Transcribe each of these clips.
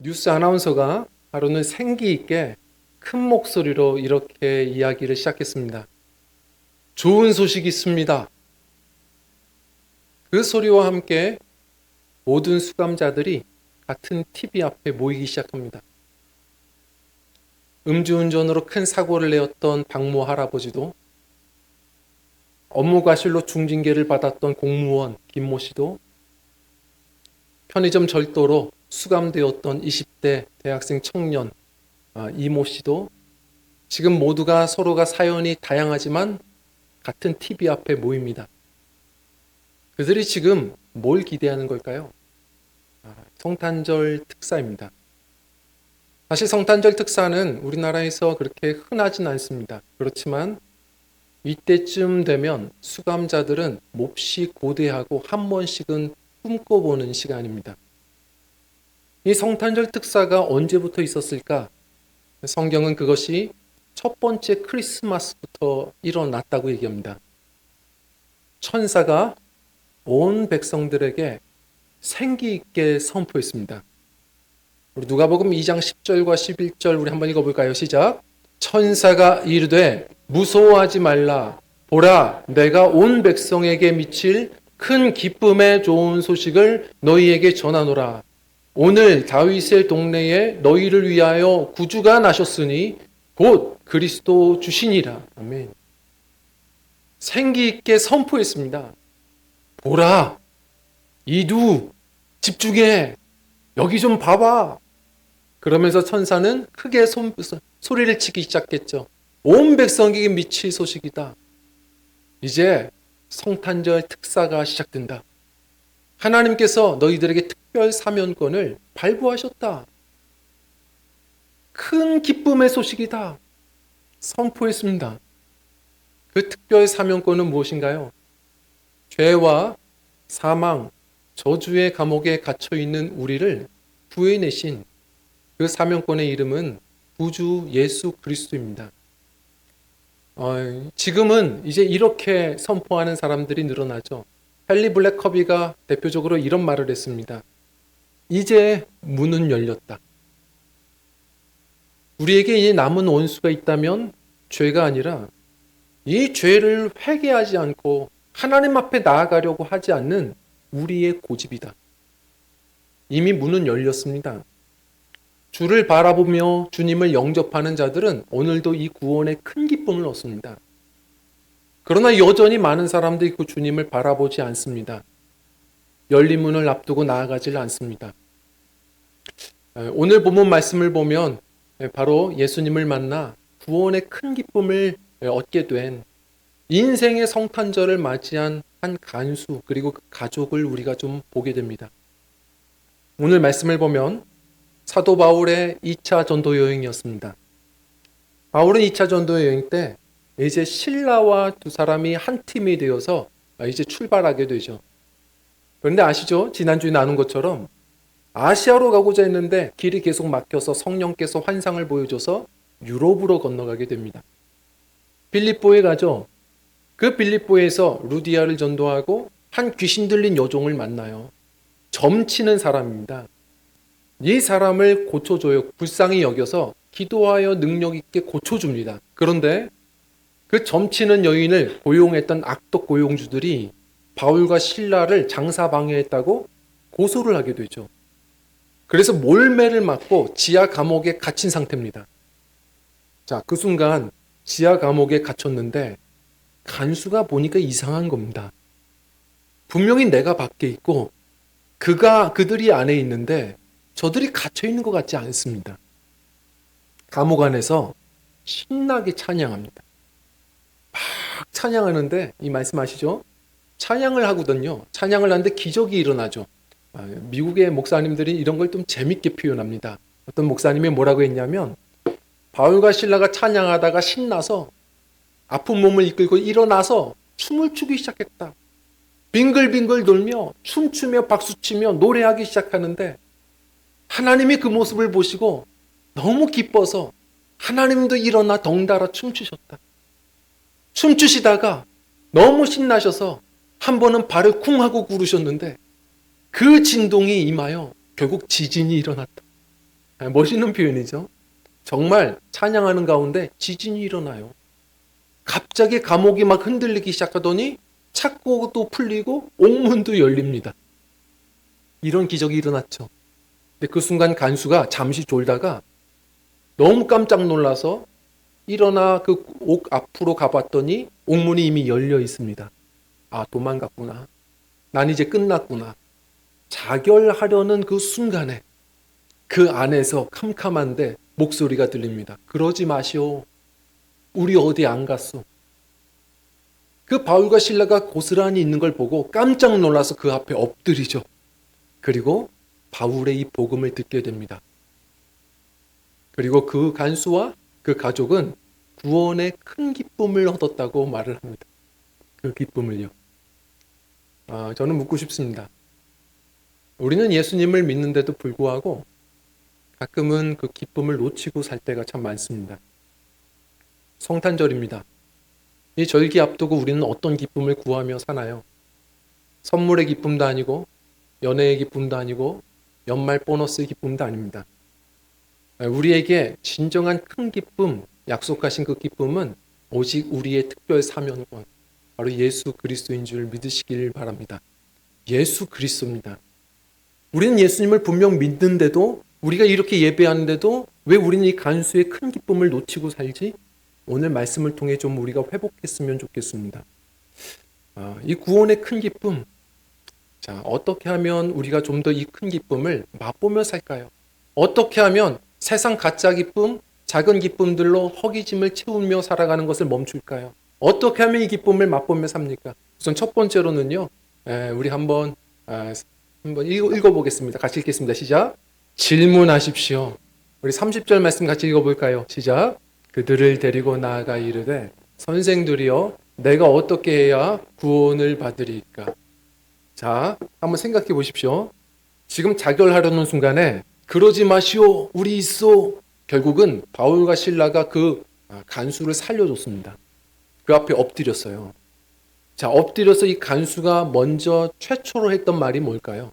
뉴스 아나운서가 하루는 생기 있게 큰 목소리로 이렇게 이야기를 시작했습니다. 좋은 소식이 있습니다. 그 소리와 함께 모든 수감자들이 같은 TV 앞에 모이기 시작합니다. 음주운전으로 큰 사고를 내었던 박모 할아버지도, 업무 과실로 중징계를 받았던 공무원 김모 씨도, 편의점 절도로 수감되었던 20대 대학생 청년 이모 씨도 지금 모두가 서로가 사연이 다양하지만 같은 TV 앞에 모입니다. 그들이 지금 뭘 기대하는 걸까요? 성탄절 특사입니다. 사실 성탄절 특사는 우리나라에서 그렇게 흔하진 않습니다. 그렇지만 이때쯤 되면 수감자들은 몹시 고대하고 한 번씩은 꿈꿔보는 시간입니다. 이 성탄절 특사가 언제부터 있었을까? 성경은 그것이 첫 번째 크리스마스부터 일어났다고 얘기합니다. 천사가 온 백성들에게 생기 있게 선포했습니다. 우리 누가복음 2장 10절과 11절 우리 한번 읽어볼까요? 시작. 천사가 이르되 무서워하지 말라. 보라, 내가 온 백성에게 미칠 큰 기쁨의 좋은 소식을 너희에게 전하노라. 오늘 다윗의 동네에 너희를 위하여 구주가 나셨으니 곧 그리스도 주시니라. 아멘. 생기 있게 선포했습니다. 보라, 이두 집중해. 여기 좀 봐봐. 그러면서 천사는 크게 소리를 치기 시작했죠. 온 백성에게 미칠 소식이다. 이제 성탄절 특사가 시작된다. 하나님께서 너희들에게 특별 사면권을 발부하셨다. 큰 기쁨의 소식이다. 선포했습니다. 그 특별 사면권은 무엇인가요? 죄와 사망, 저주의 감옥에 갇혀 있는 우리를 구해내신 그 사명권의 이름은 구주 예수 그리스도입니다. 지금은 이제 이렇게 선포하는 사람들이 늘어나죠. 헨리 블랙커비가 대표적으로 이런 말을 했습니다. 이제 문은 열렸다. 우리에게 이제 남은 원수가 있다면 죄가 아니라 이 죄를 회개하지 않고 하나님 앞에 나아가려고 하지 않는 우리의 고집이다. 이미 문은 열렸습니다. 주를 바라보며 주님을 영접하는 자들은 오늘도 이 구원의 큰 기쁨을 얻습니다. 그러나 여전히 많은 사람들이 그 주님을 바라보지 않습니다. 열린 문을 앞두고 나아가질 않습니다. 오늘 본문 말씀을 보면 바로 예수님을 만나 구원의 큰 기쁨을 얻게 된 인생의 성탄절을 맞이한 한 간수 그리고 그 가족을 우리가 좀 보게 됩니다. 오늘 말씀을 보면 사도 바울의 2차 전도 여행이었습니다. 바울은 2차 전도 여행 때 이제 신라와 두 사람이 한 팀이 되어서 이제 출발하게 되죠. 그런데 아시죠? 지난주에 나눈 것처럼 아시아로 가고자 했는데 길이 계속 막혀서 성령께서 환상을 보여줘서 유럽으로 건너가게 됩니다. 빌립보에 가죠. 그 빌립보에서 루디아를 전도하고 한 귀신 들린 여종을 만나요. 점치는 사람입니다. 이 사람을 고쳐줘요. 불쌍히 여겨서 기도하여 능력 있게 고쳐줍니다. 그런데 그 점치는 여인을 고용했던 악독 고용주들이 바울과 실라를 장사 방해했다고 고소를 하게 되죠. 그래서 몰매를 맞고 지하 감옥에 갇힌 상태입니다. 자, 그 순간 지하 감옥에 갇혔는데 간수가 보니까 이상한 겁니다. 분명히 내가 밖에 있고 그들이 안에 있는데 저들이 갇혀 있는 것 같지 않습니다. 감옥 안에서 신나게 찬양합니다. 막 찬양하는데 이 말씀 아시죠? 찬양을 하거든요. 찬양을 하는데 기적이 일어나죠. 미국의 목사님들이 이런 걸 좀 재밌게 표현합니다. 어떤 목사님이 뭐라고 했냐면 바울과 실라가 찬양하다가 신나서 아픈 몸을 이끌고 일어나서 춤을 추기 시작했다. 빙글빙글 돌며 춤추며 박수치며 노래하기 시작하는데 하나님이 그 모습을 보시고 너무 기뻐서 하나님도 일어나 덩달아 춤추셨다. 춤추시다가 너무 신나셔서 한 번은 발을 쿵 하고 구르셨는데 그 진동이 임하여 결국 지진이 일어났다. 멋있는 표현이죠. 정말 찬양하는 가운데 지진이 일어나요. 갑자기 감옥이 막 흔들리기 시작하더니 착고도 풀리고 옥문도 열립니다. 이런 기적이 일어났죠. 근데 그 순간 간수가 잠시 졸다가 너무 깜짝 놀라서 일어나 그 옥 앞으로 가봤더니 옥문이 이미 열려 있습니다. 아, 도망갔구나. 난 이제 끝났구나. 자결하려는 그 순간에 그 안에서 캄캄한데 목소리가 들립니다. 그러지 마시오. 우리 어디 안 갔어. 그 바울과 실라가 고스란히 있는 걸 보고 깜짝 놀라서 그 앞에 엎드리죠. 그리고 바울의 이 복음을 듣게 됩니다. 그리고 그 간수와 그 가족은 구원의 큰 기쁨을 얻었다고 말을 합니다. 그 기쁨을요. 저는 묻고 싶습니다. 우리는 예수님을 믿는데도 불구하고 가끔은 그 기쁨을 놓치고 살 때가 참 많습니다. 성탄절입니다. 이 절기 앞두고 우리는 어떤 기쁨을 구하며 사나요? 선물의 기쁨도 아니고 연애의 기쁨도 아니고 연말 보너스의 기쁨도 아닙니다. 우리에게 진정한 큰 기쁨, 약속하신 그 기쁨은 오직 우리의 특별 사명권, 바로 예수 그리스도인 줄 믿으시길 바랍니다. 예수 그리스도입니다. 우리는 예수님을 분명 믿는데도, 우리가 이렇게 예배하는데도 왜 우리는 이 간수의 큰 기쁨을 놓치고 살지? 오늘 말씀을 통해 좀 우리가 회복했으면 좋겠습니다. 이 구원의 큰 기쁨, 자, 어떻게 하면 우리가 좀 더 이 큰 기쁨을 맛보며 살까요? 어떻게 하면 세상 가짜 기쁨, 작은 기쁨들로 허기짐을 채우며 살아가는 것을 멈출까요? 어떻게 하면 이 기쁨을 맛보며 삽니까? 우선 첫 번째로는요, 우리 한번 읽어보겠습니다. 같이 읽겠습니다. 시작. 질문하십시오. 우리 30절 말씀 같이 읽어볼까요? 시작. 그들을 데리고 나아가 이르되 선생들이여 내가 어떻게 해야 구원을 받으리까? 자, 한번 생각해 보십시오. 지금 자결하려는 순간에 그러지 마시오, 우리 있어. 결국은 바울과 실라가 그 간수를 살려줬습니다. 그 앞에 엎드렸어요. 자, 엎드려서 이 간수가 먼저 최초로 했던 말이 뭘까요?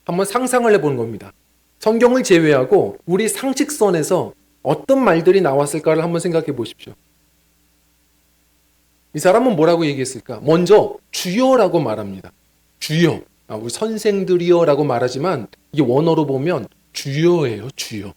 한번 상상을 해보는 겁니다. 성경을 제외하고 우리 상식선에서 어떤 말들이 나왔을까를 한번 생각해 보십시오. 이 사람은 뭐라고 얘기했을까? 먼저 주여라고 말합니다. 주여. 우리 선생들이여 라고 말하지만 이게 원어로 보면 주여예요. 주여.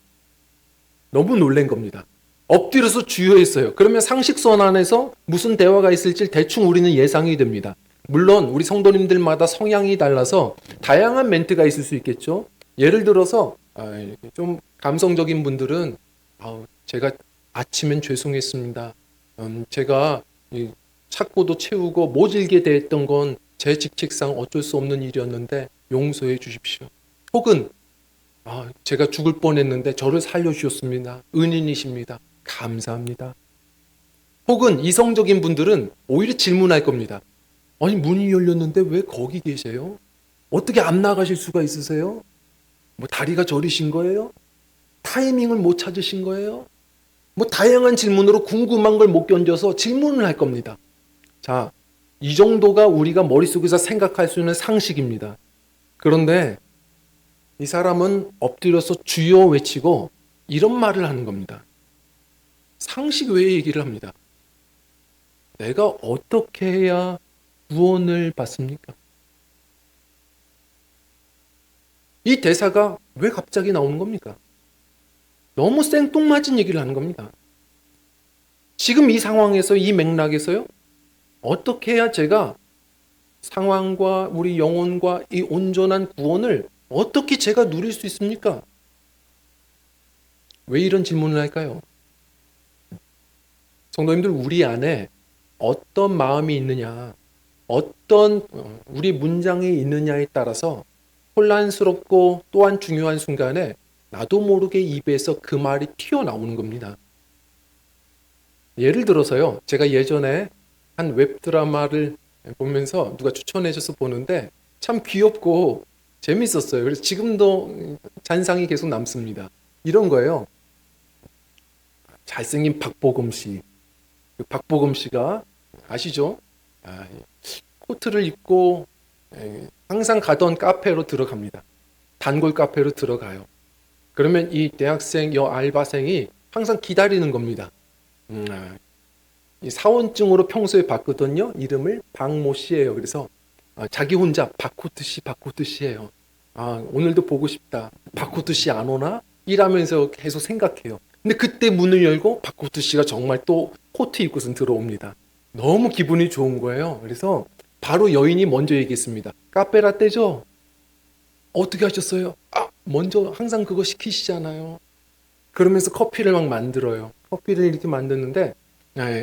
너무 놀란 겁니다. 엎드려서 주여 했어요. 그러면 상식선 안에서 무슨 대화가 있을지 대충 우리는 예상이 됩니다. 물론 우리 성도님들마다 성향이 달라서 다양한 멘트가 있을 수 있겠죠. 예를 들어서 좀 감성적인 분들은 제가 아침엔 죄송했습니다. 제가 착고도 채우고 모질게 대했던 건 제 직책상 어쩔 수 없는 일이었는데 용서해 주십시오. 혹은 제가 죽을 뻔했는데 저를 살려주셨습니다. 은인이십니다. 감사합니다. 혹은 이성적인 분들은 오히려 질문할 겁니다. 아니, 문이 열렸는데 왜 거기 계세요? 어떻게 안 나가실 수가 있으세요? 뭐 다리가 저리신 거예요? 타이밍을 못 찾으신 거예요? 뭐 다양한 질문으로 궁금한 걸 못 견뎌서 질문을 할 겁니다. 자, 이 정도가 우리가 머릿속에서 생각할 수 있는 상식입니다. 그런데 이 사람은 엎드려서 주여 외치고 이런 말을 하는 겁니다. 상식 외의 얘기를 합니다. 내가 어떻게 해야 구원을 받습니까? 이 대사가 왜 갑자기 나오는 겁니까? 너무 생뚱맞은 얘기를 하는 겁니다. 지금 이 상황에서, 이 맥락에서요, 어떻게 해야 제가 상황과 우리 영혼과 이 온전한 구원을 어떻게 제가 누릴 수 있습니까? 왜 이런 질문을 할까요? 성도님들, 우리 안에 어떤 마음이 있느냐, 어떤 우리 문장이 있느냐에 따라서 혼란스럽고 또한 중요한 순간에 나도 모르게 입에서 그 말이 튀어나오는 겁니다. 예를 들어서요, 제가 예전에 한 웹드라마를 보면서 누가 추천해 줘서 보는데 참 귀엽고 재밌었어요. 그래서 지금도 잔상이 계속 남습니다. 이런 거예요. 잘생긴 박보검 씨. 그 박보검 씨가 아시죠? 코트를 입고 항상 가던 카페로 들어갑니다. 단골 카페로 들어가요. 그러면 이 대학생, 여 알바생이 항상 기다리는 겁니다. 이 사원증으로 평소에 봤거든요. 이름을 박모 씨예요. 그래서 자기 혼자 박코트 씨예요. 오늘도 보고 싶다. 박코트 씨 안 오나? 이라면서 계속 생각해요. 근데 그때 문을 열고 박코트 씨가 정말 또 코트 입고선 들어옵니다. 너무 기분이 좋은 거예요. 그래서 바로 여인이 먼저 얘기했습니다. 카페라떼죠? 어떻게 하셨어요? 먼저 항상 그거 시키시잖아요. 그러면서 커피를 막 만들어요. 커피를 이렇게 만드는데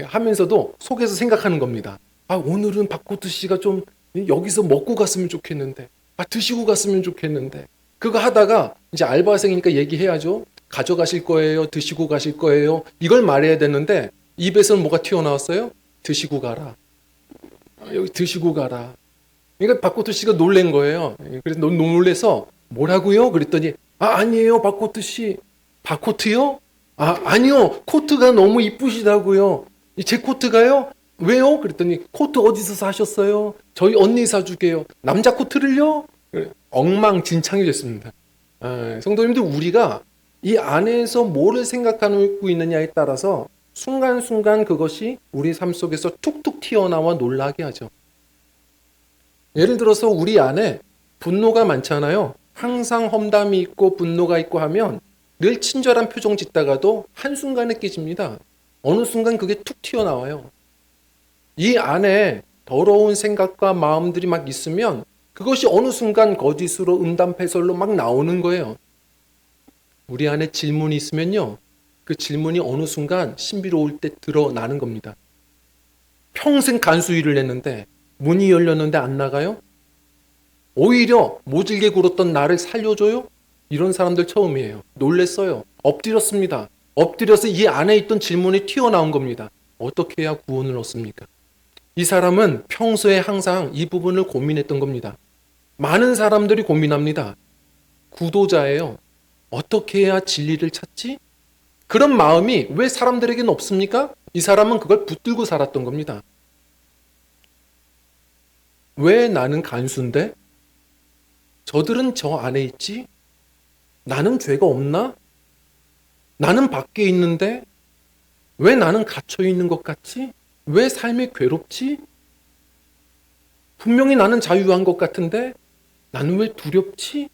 하면서도 속에서 생각하는 겁니다. 오늘은 박코트 씨가 좀 여기서 먹고 갔으면 좋겠는데, 드시고 갔으면 좋겠는데. 그거 하다가 이제 알바생이니까 얘기해야죠. 가져가실 거예요? 드시고 가실 거예요? 이걸 말해야 되는데 입에서는 뭐가 튀어나왔어요? 드시고 가라. 여기 드시고 가라. 그러니까 박코트 씨가 놀란 거예요. 그래서 놀래서 뭐라고요? 그랬더니 아니에요, 박코트 씨. 박코트요? 아니요. 코트가 너무 이쁘시다고요. 제 코트가요? 왜요? 그랬더니 코트 어디서 사셨어요? 저희 언니 사주게요. 남자 코트를요? 엉망진창이 됐습니다. 성도님들, 우리가 이 안에서 뭐를 생각하고 있느냐에 따라서 순간순간 그것이 우리 삶 속에서 툭툭 튀어나와 놀라게 하죠. 예를 들어서 우리 안에 분노가 많잖아요. 항상 험담이 있고 분노가 있고 하면 늘 친절한 표정 짓다가도 한순간에 깨집니다. 어느 순간 그게 툭 튀어나와요. 이 안에 더러운 생각과 마음들이 막 있으면 그것이 어느 순간 거짓으로 음담패설로 막 나오는 거예요. 우리 안에 질문이 있으면요, 그 질문이 어느 순간 신비로울 때 드러나는 겁니다. 평생 간수일을 했는데 문이 열렸는데 안 나가요? 오히려 모질게 굴었던 나를 살려줘요? 이런 사람들 처음이에요. 놀랬어요. 엎드렸습니다. 엎드려서 이 안에 있던 질문이 튀어나온 겁니다. 어떻게 해야 구원을 얻습니까? 이 사람은 평소에 항상 이 부분을 고민했던 겁니다. 많은 사람들이 고민합니다. 구도자예요. 어떻게 해야 진리를 찾지? 그런 마음이 왜 사람들에게는 없습니까? 이 사람은 그걸 붙들고 살았던 겁니다. 왜 나는 간수인데? 저들은 저 안에 있지? 나는 죄가 없나? 나는 밖에 있는데? 왜 나는 갇혀 있는 것 같지? 왜 삶이 괴롭지? 분명히 나는 자유한 것 같은데 나는 왜 두렵지?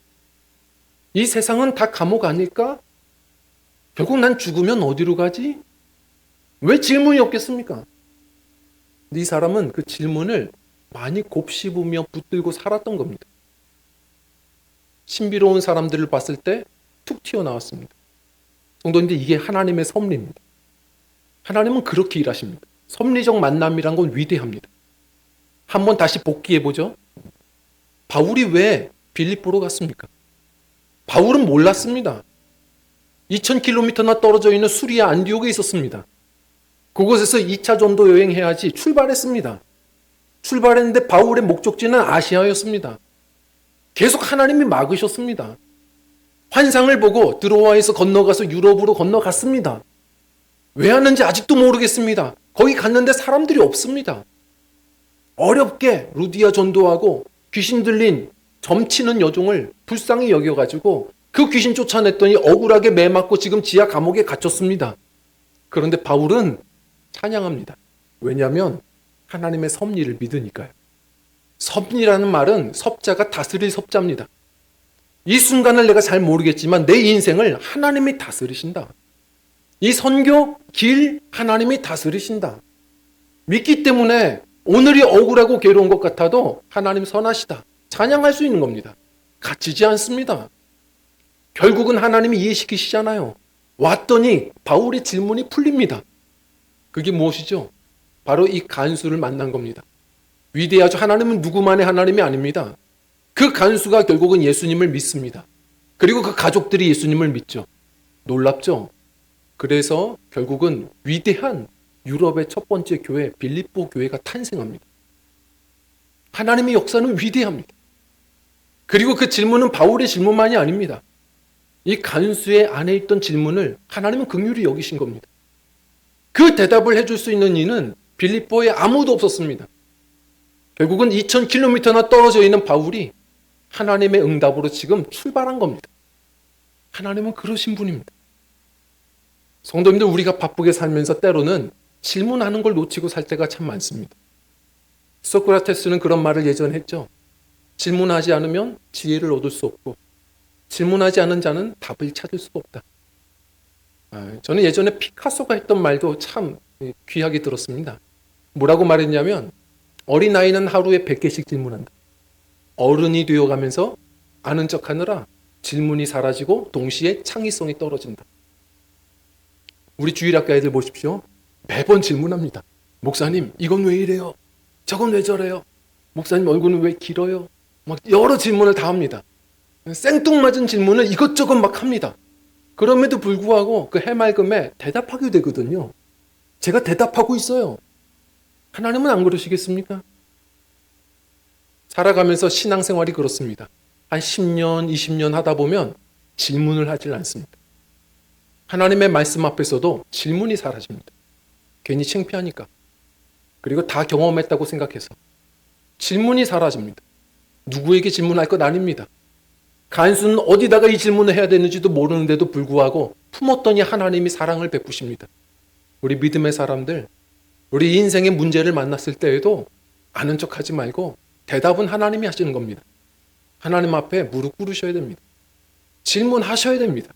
이 세상은 다 감옥 아닐까? 결국 난 죽으면 어디로 가지? 왜 질문이 없겠습니까? 이 사람은 그 질문을 많이 곱씹으며 붙들고 살았던 겁니다. 신비로운 사람들을 봤을 때 툭 튀어나왔습니다. 성도님들, 이게 하나님의 섭리입니다. 하나님은 그렇게 일하십니다. 섭리적 만남이란 건 위대합니다. 한번 다시 복귀해보죠. 바울이 왜 빌립보로 갔습니까? 바울은 몰랐습니다. 2000km나 떨어져 있는 수리아 안디옥에 있었습니다. 그곳에서 2차 전도 여행해야지 출발했습니다. 출발했는데 바울의 목적지는 아시아였습니다. 계속 하나님이 막으셨습니다. 환상을 보고 드로아에서 건너가서 유럽으로 건너갔습니다. 왜 하는지 아직도 모르겠습니다. 거기 갔는데 사람들이 없습니다. 어렵게 루디아 전도하고 귀신 들린 점치는 여종을 불쌍히 여겨가지고 그 귀신 쫓아냈더니 억울하게 매맞고 지금 지하 감옥에 갇혔습니다. 그런데 바울은 찬양합니다. 왜냐하면 하나님의 섭리를 믿으니까요. 섭리라는 말은 섭자가 다스릴 섭자입니다. 이 순간을 내가 잘 모르겠지만 내 인생을 하나님이 다스리신다. 이 선교, 길 하나님이 다스리신다. 믿기 때문에 오늘이 억울하고 괴로운 것 같아도 하나님 선하시다. 찬양할 수 있는 겁니다. 갇히지 않습니다. 결국은 하나님이 이해시키시잖아요. 왔더니 바울의 질문이 풀립니다. 그게 무엇이죠? 바로 이 간수를 만난 겁니다. 위대하죠. 하나님은 누구만의 하나님이 아닙니다. 그 간수가 결국은 예수님을 믿습니다. 그리고 그 가족들이 예수님을 믿죠. 놀랍죠? 그래서 결국은 위대한 유럽의 첫 번째 교회 빌립보 교회가 탄생합니다. 하나님의 역사는 위대합니다. 그리고 그 질문은 바울의 질문만이 아닙니다. 이 간수의 안에 있던 질문을 하나님은 긍휼히 여기신 겁니다. 그 대답을 해줄 수 있는 이는 빌립보에 아무도 없었습니다. 결국은 2000km나 떨어져 있는 바울이 하나님의 응답으로 지금 출발한 겁니다. 하나님은 그러신 분입니다. 성도님들, 우리가 바쁘게 살면서 때로는 질문하는 걸 놓치고 살 때가 참 많습니다. 소크라테스는 그런 말을 예전에 했죠. 질문하지 않으면 지혜를 얻을 수 없고 질문하지 않은 자는 답을 찾을 수가 없다. 저는 예전에 피카소가 했던 말도 참 귀하게 들었습니다. 뭐라고 말했냐면 어린아이는 하루에 100개씩 질문한다. 어른이 되어가면서 아는 척하느라 질문이 사라지고 동시에 창의성이 떨어진다. 우리 주일학교 애들 보십시오. 매번 질문합니다. 목사님, 이건 왜 이래요? 저건 왜 저래요? 목사님, 얼굴은 왜 길어요? 막 여러 질문을 다 합니다. 생뚱맞은 질문을 이것저것 막 합니다. 그럼에도 불구하고 그 해맑음에 대답하게 되거든요. 제가 대답하고 있어요. 하나님은 안 그러시겠습니까? 살아가면서 신앙생활이 그렇습니다. 한 10년, 20년 하다 보면 질문을 하질 않습니다. 하나님의 말씀 앞에서도 질문이 사라집니다. 괜히 창피하니까. 그리고 다 경험했다고 생각해서. 질문이 사라집니다. 누구에게 질문할 것 아닙니다. 간수는 어디다가 이 질문을 해야 되는지도 모르는데도 불구하고 품었더니 하나님이 사랑을 베푸십니다. 우리 믿음의 사람들, 우리 인생의 문제를 만났을 때에도 아는 척하지 말고 대답은 하나님이 하시는 겁니다. 하나님 앞에 무릎 꿇으셔야 됩니다. 질문하셔야 됩니다.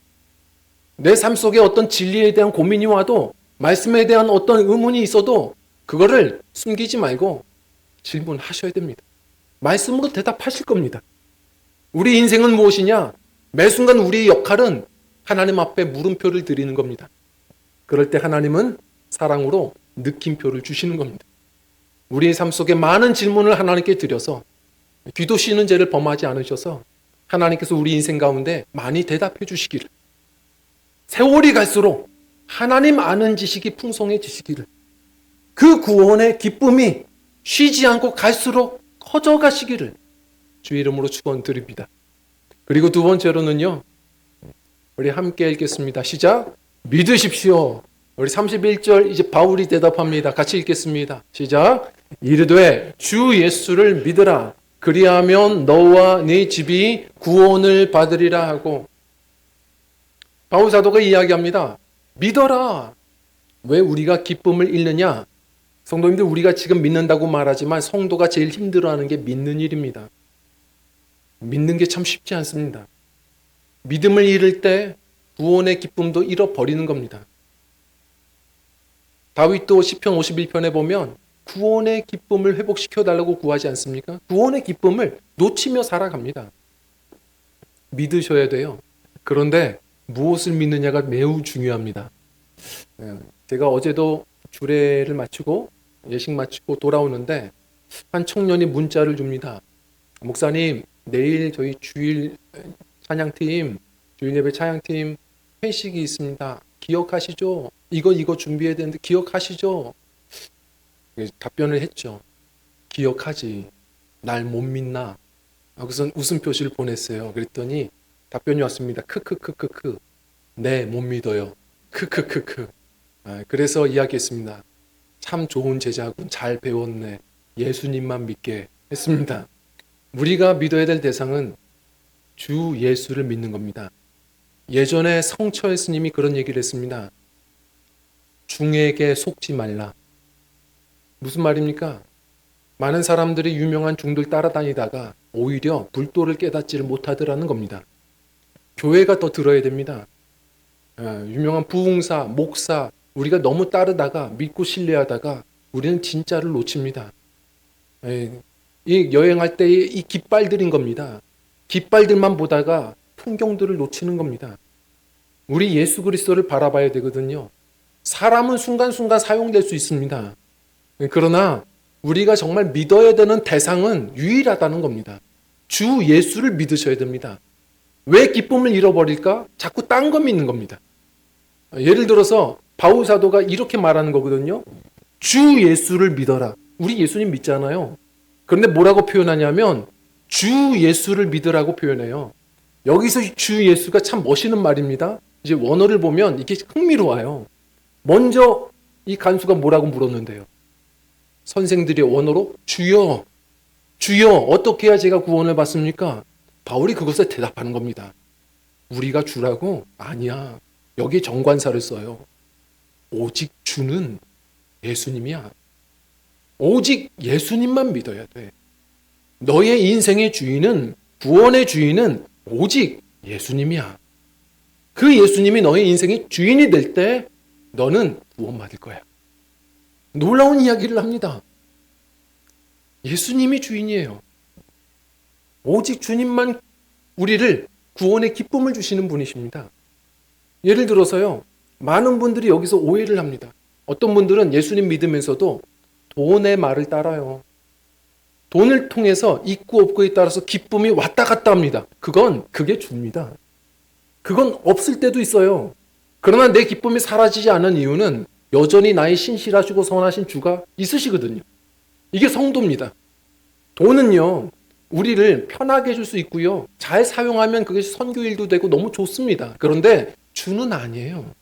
내 삶 속에 어떤 진리에 대한 고민이 와도 말씀에 대한 어떤 의문이 있어도 그거를 숨기지 말고 질문하셔야 됩니다. 말씀으로 대답하실 겁니다. 우리 인생은 무엇이냐? 매 순간 우리의 역할은 하나님 앞에 물음표를 드리는 겁니다. 그럴 때 하나님은 사랑으로 느낌표를 주시는 겁니다. 우리의 삶 속에 많은 질문을 하나님께 드려서 귀도 쉬는 죄를 범하지 않으셔서 하나님께서 우리 인생 가운데 많이 대답해 주시기를, 세월이 갈수록 하나님 아는 지식이 풍성해지시기를, 그 구원의 기쁨이 쉬지 않고 갈수록 커져 가시기를 주의 이름으로 축원드립니다. 그리고 두 번째로는요, 우리 함께 읽겠습니다. 시작. 믿으십시오. 우리 31절 이제 바울이 대답합니다. 같이 읽겠습니다. 시작. 이르되 주 예수를 믿으라. 그리하면 너와 네 집이 구원을 받으리라 하고, 바울 사도가 이야기합니다. 믿어라. 왜 우리가 기쁨을 잃느냐? 성도님들, 우리가 지금 믿는다고 말하지만 성도가 제일 힘들어하는 게 믿는 일입니다. 믿는 게 참 쉽지 않습니다. 믿음을 잃을 때 구원의 기쁨도 잃어버리는 겁니다. 다윗도 시편 51편에 보면 구원의 기쁨을 회복시켜달라고 구하지 않습니까? 구원의 기쁨을 놓치며 살아갑니다. 믿으셔야 돼요. 그런데 무엇을 믿느냐가 매우 중요합니다. 제가 어제도 주례를 마치고 예식 마치고 돌아오는데 한 청년이 문자를 줍니다. 목사님, 내일 저희 주일 찬양팀, 주일 예배 찬양팀 회식이 있습니다. 기억하시죠? 이거 준비해야 되는데 기억하시죠? 답변을 했죠. 기억하지. 날 못 믿나? 그래서 웃음 표시를 보냈어요. 그랬더니 답변이 왔습니다. 크크크크크. 네, 못 믿어요. 크크크크. 그래서 이야기했습니다. 참 좋은 제자군. 잘 배웠네. 예수님만 믿게 했습니다. 우리가 믿어야 될 대상은 주 예수를 믿는 겁니다. 예전에 성처 스님이 그런 얘기를 했습니다. 중에게 속지 말라. 무슨 말입니까? 많은 사람들이 유명한 중들 따라다니다가 오히려 불도를 깨닫지를 못하더라는 겁니다. 교회가 더 들어야 됩니다. 유명한 부흥사, 목사, 우리가 너무 따르다가 믿고 신뢰하다가 우리는 진짜를 놓칩니다. 이 여행할 때의 이 깃발들인 겁니다. 깃발들만 보다가 풍경들을 놓치는 겁니다. 우리 예수 그리스도를 바라봐야 되거든요. 사람은 순간순간 사용될 수 있습니다. 그러나 우리가 정말 믿어야 되는 대상은 유일하다는 겁니다. 주 예수를 믿으셔야 됩니다. 왜 기쁨을 잃어버릴까? 자꾸 딴 거 믿는 겁니다. 예를 들어서 바울 사도가 이렇게 말하는 거거든요. 주 예수를 믿어라. 우리 예수님 믿잖아요. 그런데 뭐라고 표현하냐면 주 예수를 믿으라고 표현해요. 여기서 주 예수가 참 멋있는 말입니다. 이제 원어를 보면 이게 흥미로워요. 먼저 이 간수가 뭐라고 물었는데요. 선생들의 원어로 주여, 주여 어떻게 해야 제가 구원을 받습니까? 바울이 그것에 대답하는 겁니다. 우리가 주라고? 아니야. 여기 정관사를 써요. 오직 주는 예수님이야. 오직 예수님만 믿어야 돼. 너의 인생의 주인은, 구원의 주인은 오직 예수님이야. 그 예수님이 너의 인생의 주인이 될 때 너는 구원받을 거야. 놀라운 이야기를 합니다. 예수님이 주인이에요. 오직 주님만 우리를 구원의 기쁨을 주시는 분이십니다. 예를 들어서요, 많은 분들이 여기서 오해를 합니다. 어떤 분들은 예수님 믿으면서도 돈의 말을 따라요. 돈을 통해서 있고 없고에 따라서 기쁨이 왔다 갔다 합니다. 그게 줍니다. 그건 없을 때도 있어요. 그러나 내 기쁨이 사라지지 않은 이유는 여전히 나의 신실하시고 선하신 주가 있으시거든요. 이게 성도입니다. 돈은요, 우리를 편하게 해줄 수 있고요. 잘 사용하면 그게 선교일도 되고 너무 좋습니다. 그런데 주는 아니에요.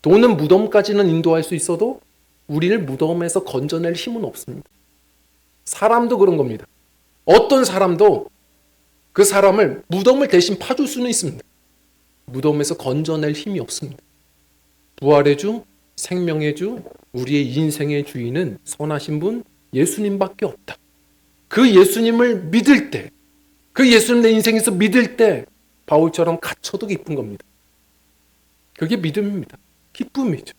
돈은 무덤까지는 인도할 수 있어도 우리를 무덤에서 건져낼 힘은 없습니다. 사람도 그런 겁니다. 어떤 사람도 그 사람을 무덤을 대신 파줄 수는 있습니다. 무덤에서 건져낼 힘이 없습니다. 부활의 주, 생명의 주, 우리의 인생의 주인은 선하신 분 예수님밖에 없다. 그 예수님을 믿을 때, 그 예수님 내 인생에서 믿을 때 바울처럼 갇혀도 기쁜 겁니다. 그게 믿음입니다. 기쁨이죠.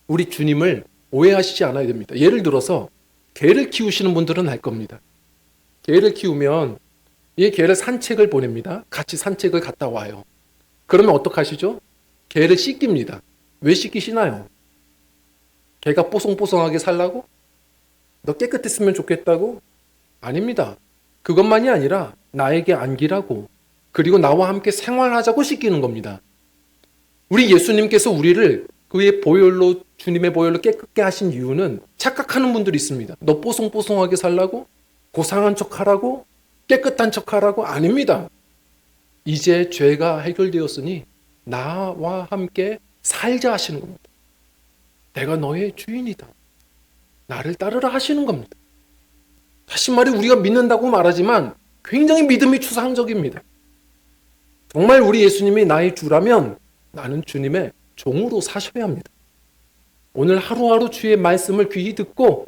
우리 주님을 오해하시지 않아야 됩니다. 예를 들어서 개를 키우시는 분들은 알 겁니다. 개를 키우면 이 개를 산책을 보냅니다. 같이 산책을 갔다 와요. 그러면 어떡하시죠? 개를 씻깁니다. 왜 씻기시나요? 개가 뽀송뽀송하게 살라고? 너 깨끗했으면 좋겠다고? 아닙니다. 그것만이 아니라 나에게 안기라고, 그리고 나와 함께 생활하자고 씻기는 겁니다. 우리 예수님께서 우리를 그의 보혈로, 주님의 보혈로 깨끗게 하신 이유는 착각하는 분들이 있습니다. 너 뽀송뽀송하게 살라고? 고상한 척하라고? 깨끗한 척하라고? 아닙니다. 이제 죄가 해결되었으니 나와 함께 살자 하시는 겁니다. 내가 너의 주인이다. 나를 따르라 하시는 겁니다. 다시 말해, 우리가 믿는다고 말하지만 굉장히 믿음이 추상적입니다. 정말 우리 예수님이 나의 주라면 나는 주님의 종으로 사셔야 합니다. 오늘 하루하루 주의 말씀을 귀히 듣고,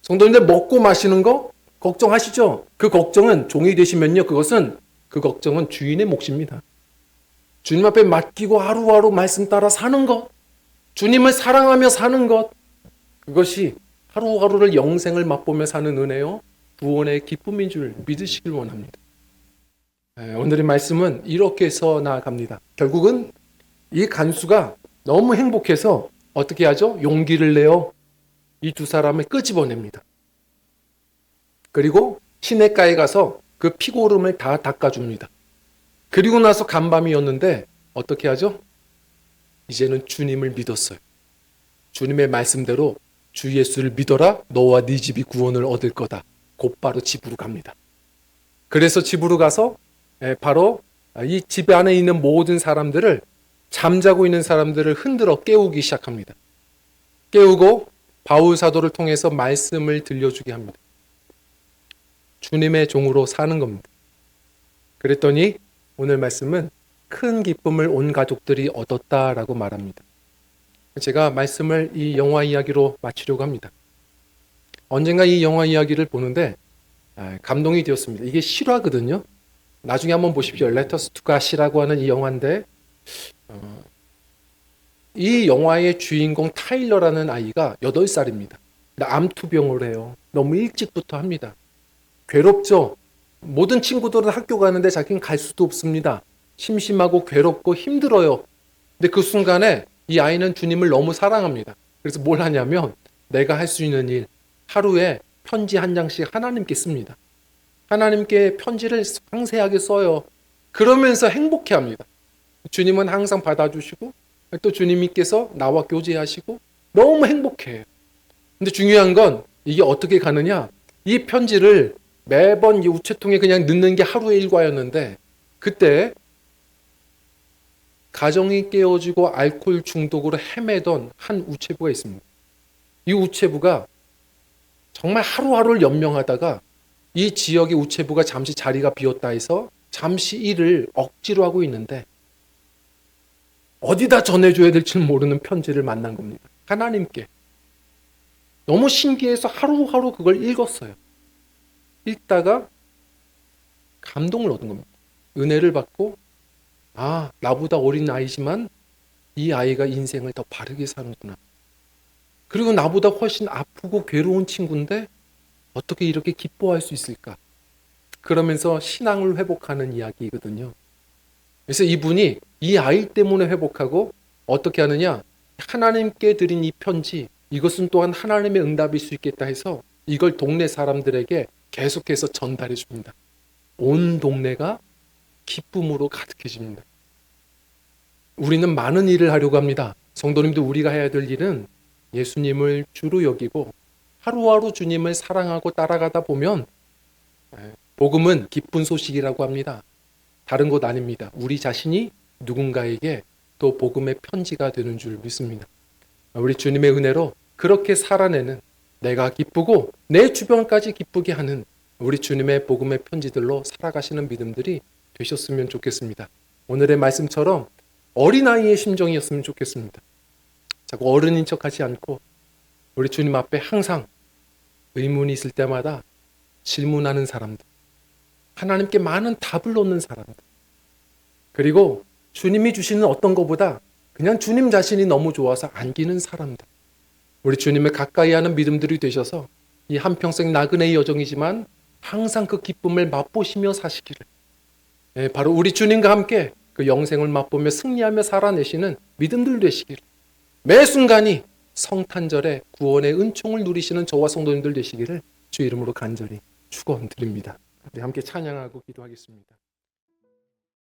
성도님들 먹고 마시는 거 걱정하시죠? 그 걱정은 종이 되시면요, 그 걱정은 주인의 몫입니다. 주님 앞에 맡기고 하루하루 말씀 따라 사는 것, 주님을 사랑하며 사는 것, 그것이 하루하루를 영생을 맛보며 사는 은혜요, 구원의 기쁨인 줄 믿으시길 원합니다. 오늘의 말씀은 이렇게 해서 나아갑니다. 결국은 이 간수가 너무 행복해서 어떻게 하죠? 용기를 내어 이 두 사람을 끄집어냅니다. 그리고 시냇가에 가서 그 피고름을 다 닦아줍니다. 그리고 나서 간밤이었는데 어떻게 하죠? 이제는 주님을 믿었어요. 주님의 말씀대로 주 예수를 믿어라, 너와 네 집이 구원을 얻을 거다. 곧바로 집으로 갑니다. 그래서 집으로 가서 바로 이 집 안에 있는 모든 사람들을, 잠자고 있는 사람들을 흔들어 깨우기 시작합니다. 깨우고 바울 사도를 통해서 말씀을 들려주게 합니다. 주님의 종으로 사는 겁니다. 그랬더니 오늘 말씀은 큰 기쁨을 온 가족들이 얻었다라고 말합니다. 제가 말씀을 이 영화 이야기로 마치려고 합니다. 언젠가 이 영화 이야기를 보는데 감동이 되었습니다. 이게 실화거든요. 나중에 한번 보십시오. 레터스 투 갓이라고 하는 이 영화인데, 이 영화의 주인공 타일러라는 아이가 8살입니다. 암투병을 해요. 너무 일찍부터 합니다. 괴롭죠. 모든 친구들은 학교 가는데 자기는 갈 수도 없습니다. 심심하고 괴롭고 힘들어요. 근데 그 순간에 이 아이는 주님을 너무 사랑합니다. 그래서 뭘 하냐면, 내가 할 수 있는 일, 하루에 편지 한 장씩 하나님께 씁니다. 하나님께 편지를 상세하게 써요. 그러면서 행복해합니다. 주님은 항상 받아주시고 또 주님께서 나와 교제하시고 너무 행복해요. 근데 중요한 건 이게 어떻게 가느냐, 이 편지를 매번 이 우체통에 그냥 넣는 게 하루의 일과였는데, 그때 가정이 깨어지고 알코올 중독으로 헤매던 한 우체부가 있습니다. 이 우체부가 정말 하루하루를 연명하다가 이 지역의 우체부가 잠시 자리가 비었다 해서 잠시 일을 억지로 하고 있는데 어디다 전해줘야 될지 모르는 편지를 만난 겁니다. 하나님께. 너무 신기해서 하루하루 그걸 읽었어요. 읽다가 감동을 얻은 겁니다. 은혜를 받고 나보다 어린 아이지만 이 아이가 인생을 더 바르게 사는구나. 그리고 나보다 훨씬 아프고 괴로운 친구인데 어떻게 이렇게 기뻐할 수 있을까? 그러면서 신앙을 회복하는 이야기거든요. 그래서 이분이 이 아이 때문에 회복하고 어떻게 하느냐? 하나님께 드린 이 편지, 이것은 또한 하나님의 응답일 수 있겠다 해서 이걸 동네 사람들에게 계속해서 전달해 줍니다. 온 동네가 기쁨으로 가득해집니다. 우리는 많은 일을 하려고 합니다. 성도님도 우리가 해야 될 일은 예수님을 주로 여기고 하루하루 주님을 사랑하고 따라가다 보면 복음은 기쁜 소식이라고 합니다. 다른 것 아닙니다. 우리 자신이 누군가에게 또 복음의 편지가 되는 줄 믿습니다. 우리 주님의 은혜로 그렇게 살아내는, 내가 기쁘고 내 주변까지 기쁘게 하는 우리 주님의 복음의 편지들로 살아가시는 믿음들이 되셨으면 좋겠습니다. 오늘의 말씀처럼 어린아이의 심정이었으면 좋겠습니다. 자꾸 어른인 척하지 않고 우리 주님 앞에 항상 의문이 있을 때마다 질문하는 사람들, 하나님께 많은 답을 얻는 사람들, 그리고 주님이 주시는 어떤 것보다 그냥 주님 자신이 너무 좋아서 안기는 사람들, 우리 주님을 가까이 하는 믿음들이 되셔서 이 한평생 나그네의 여정이지만 항상 그 기쁨을 맛보시며 사시기를, 바로 우리 주님과 함께 그 영생을 맛보며 승리하며 살아내시는 믿음들 되시기를, 매 순간이 성탄절에 구원의 은총을 누리시는 저와 성도님들 되시기를 주 이름으로 간절히 축원드립니다. 우리 함께 찬양하고 기도하겠습니다.